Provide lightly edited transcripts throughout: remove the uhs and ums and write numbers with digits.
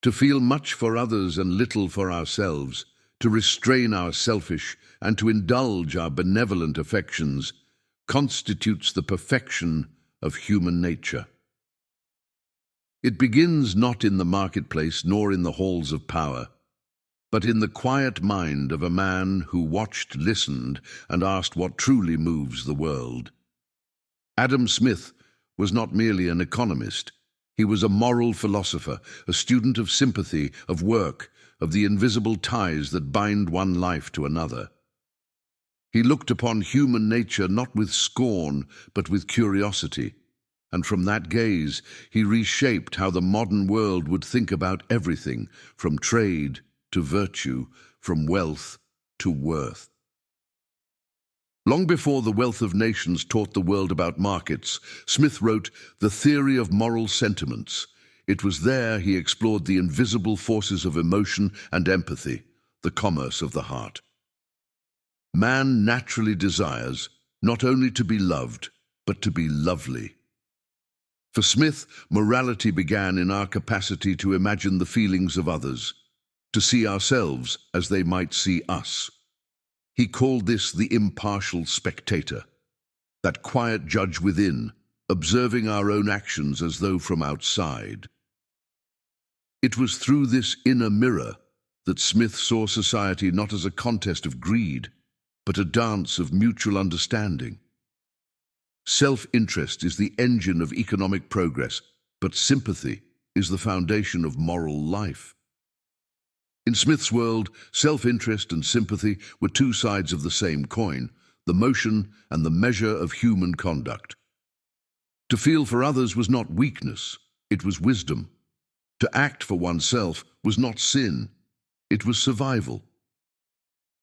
To feel much for others and little for ourselves, to restrain our selfish and to indulge our benevolent affections, constitutes the perfection of human nature. It begins not in the marketplace nor in the halls of power, but in the quiet mind of a man who watched, listened, and asked what truly moves the world. Adam Smith was not merely an economist. He was a moral philosopher, a student of sympathy, of work, of the invisible ties that bind one life to another. He looked upon human nature not with scorn, but with curiosity, and from that gaze he reshaped how the modern world would think about everything, from trade to virtue, from wealth to worth. Long before The Wealth of Nations taught the world about markets, Smith wrote The Theory of Moral Sentiments. It was there he explored the invisible forces of emotion and empathy, the commerce of the heart. Man naturally desires not only to be loved, but to be lovely. For Smith, morality began in our capacity to imagine the feelings of others, to see ourselves as they might see us. He called this the impartial spectator, that quiet judge within, observing our own actions as though from outside. It was through this inner mirror that Smith saw society not as a contest of greed, but a dance of mutual understanding. Self-interest is the engine of economic progress, but sympathy is the foundation of moral life. In Smith's world, self-interest and sympathy were two sides of the same coin, the motion and the measure of human conduct. To feel for others was not weakness, it was wisdom. To act for oneself was not sin, it was survival.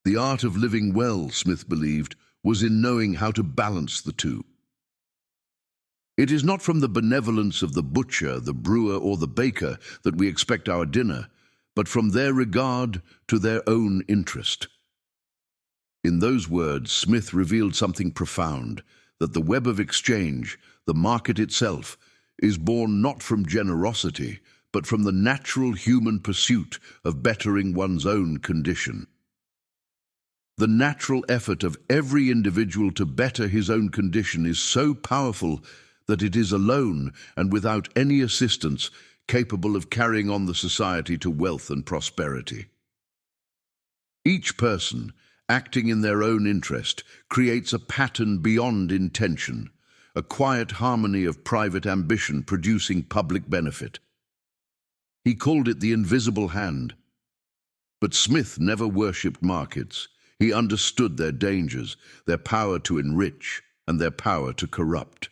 The art of living well, Smith believed, was in knowing how to balance the two. It is not from the benevolence of the butcher, the brewer, or the baker that we expect our dinner, but from their regard to their own interest. In those words, Smith revealed something profound, that the web of exchange, the market itself, is born not from generosity, but from the natural human pursuit of bettering one's own condition. The natural effort of every individual to better his own condition is so powerful that it is alone and without any assistance capable of carrying on the society to wealth and prosperity. Each person, acting in their own interest, creates a pattern beyond intention, a quiet harmony of private ambition producing public benefit. He called it the invisible hand. But Smith never worshipped markets. He understood their dangers, their power to enrich, and their power to corrupt.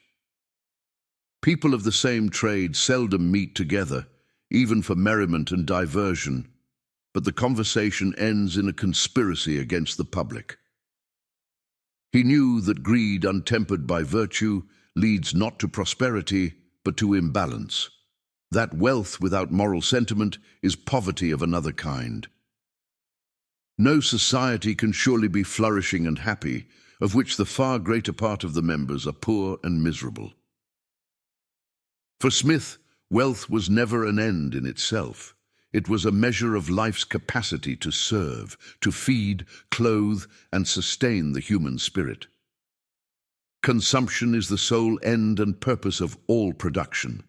People of the same trade seldom meet together, even for merriment and diversion, but the conversation ends in a conspiracy against the public. He knew that greed untempered by virtue leads not to prosperity, but to imbalance. That wealth without moral sentiment is poverty of another kind. No society can surely be flourishing and happy, of which the far greater part of the members are poor and miserable. For Smith, wealth was never an end in itself. It was a measure of life's capacity to serve, to feed, clothe, and sustain the human spirit. Consumption is the sole end and purpose of all production,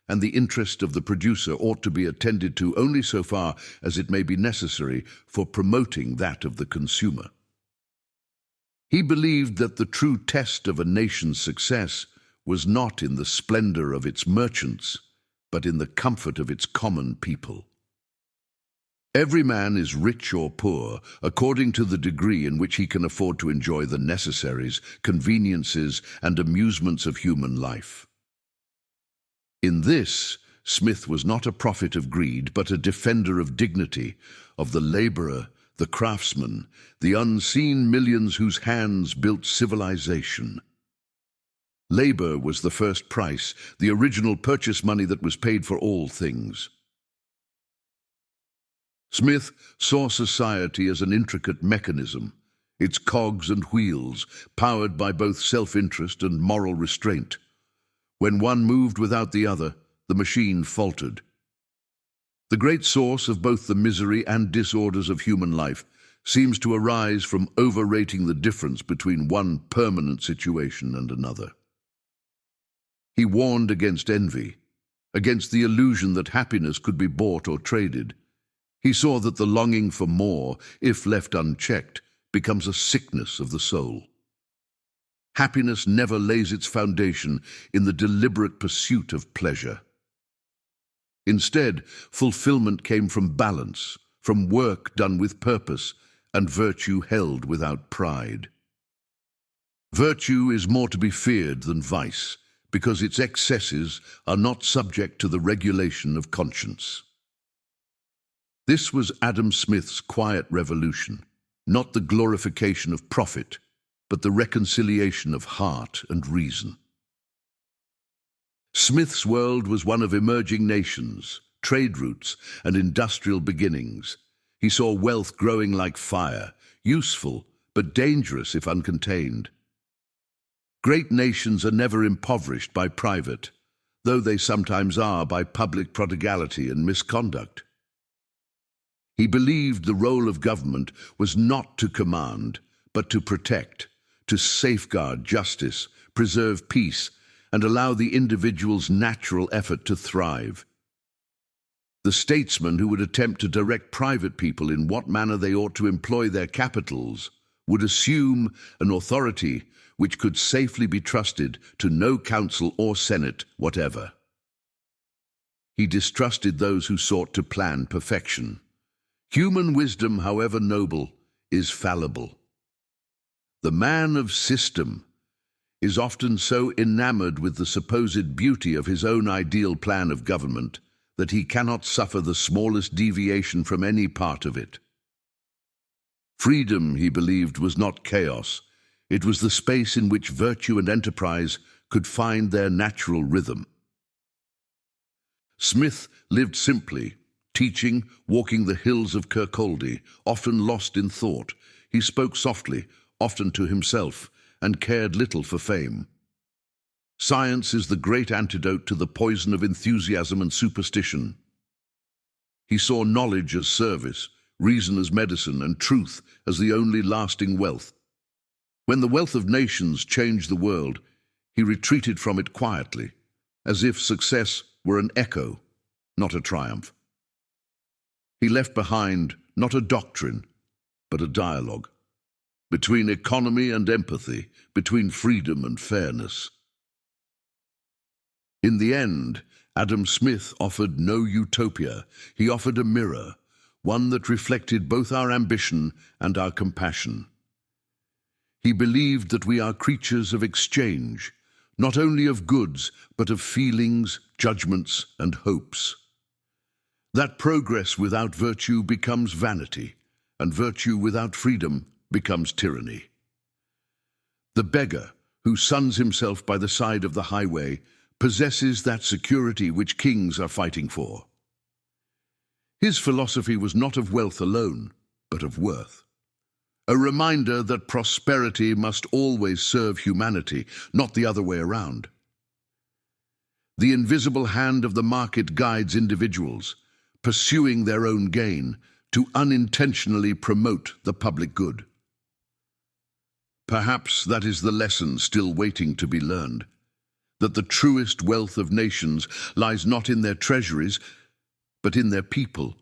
and the interest of the producer ought to be attended to only so far as it may be necessary for promoting that of the consumer. He believed that the true test of a nation's success was not in the splendor of its merchants, but in the comfort of its common people. Every man is rich or poor according to the degree in which he can afford to enjoy the necessaries, conveniences, and amusements of human life. In this, Smith was not a prophet of greed, but a defender of dignity, of the laborer, the craftsman, the unseen millions whose hands built civilization. Labor was the first price, the original purchase money that was paid for all things. Smith saw society as an intricate mechanism, its cogs and wheels, powered by both self-interest and moral restraint. When one moved without the other, the machine faltered. The great source of both the misery and disorders of human life seems to arise from overrating the difference between one permanent situation and another. He warned against envy, against the illusion that happiness could be bought or traded. He saw that the longing for more, if left unchecked, becomes a sickness of the soul. Happiness never lays its foundation in the deliberate pursuit of pleasure. Instead, fulfillment came from balance, from work done with purpose, and virtue held without pride. Virtue is more to be feared than vice, because its excesses are not subject to the regulation of conscience. This was Adam Smith's quiet revolution, not the glorification of profit, but the reconciliation of heart and reason. Smith's world was one of emerging nations, trade routes, and industrial beginnings. He saw wealth growing like fire, useful but dangerous if uncontained. Great nations are never impoverished by private, though they sometimes are by public prodigality and misconduct. He believed the role of government was not to command, but to protect, to safeguard justice, preserve peace, and allow the individual's natural effort to thrive. The statesman who would attempt to direct private people in what manner they ought to employ their capitals would assume an authority which could safely be trusted to no council or senate whatever. He distrusted those who sought to plan perfection. Human wisdom, however noble, is fallible. The man of system is often so enamored with the supposed beauty of his own ideal plan of government that he cannot suffer the smallest deviation from any part of it. Freedom, he believed, was not chaos. It was the space in which virtue and enterprise could find their natural rhythm. Smith lived simply, teaching, walking the hills of Kirkcaldy, often lost in thought. He spoke softly, often to himself, and cared little for fame. Science is the great antidote to the poison of enthusiasm and superstition. He saw knowledge as service, reason as medicine, and truth as the only lasting wealth. When the wealth of nations changed the world, he retreated from it quietly, as if success were an echo, not a triumph. He left behind not a doctrine, but a dialogue, between economy and empathy, between freedom and fairness. In the end, Adam Smith offered no utopia. He offered a mirror, one that reflected both our ambition and our compassion. He believed that we are creatures of exchange, not only of goods, but of feelings, judgments, and hopes. That progress without virtue becomes vanity, and virtue without freedom becomes tyranny. The beggar, who suns himself by the side of the highway, possesses that security which kings are fighting for. His philosophy was not of wealth alone, but of worth. A reminder that prosperity must always serve humanity, not the other way around. The invisible hand of the market guides individuals, pursuing their own gain, to unintentionally promote the public good. Perhaps that is the lesson still waiting to be learned, that the truest wealth of nations lies not in their treasuries, but in their people,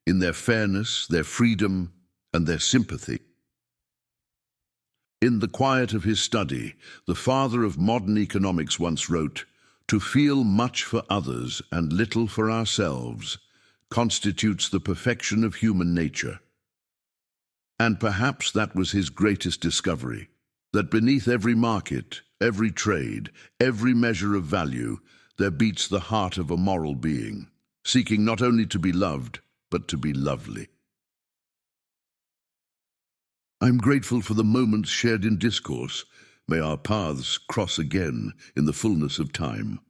in their fairness, their freedom, and their sympathy. In the quiet of his study, the father of modern economics once wrote, "To feel much for others and little for ourselves constitutes the perfection of human nature." And perhaps that was his greatest discovery, that beneath every market, every trade, every measure of value, there beats the heart of a moral being, seeking not only to be loved, but to be lovely. I'm grateful for the moments shared in discourse. May our paths cross again in the fullness of time.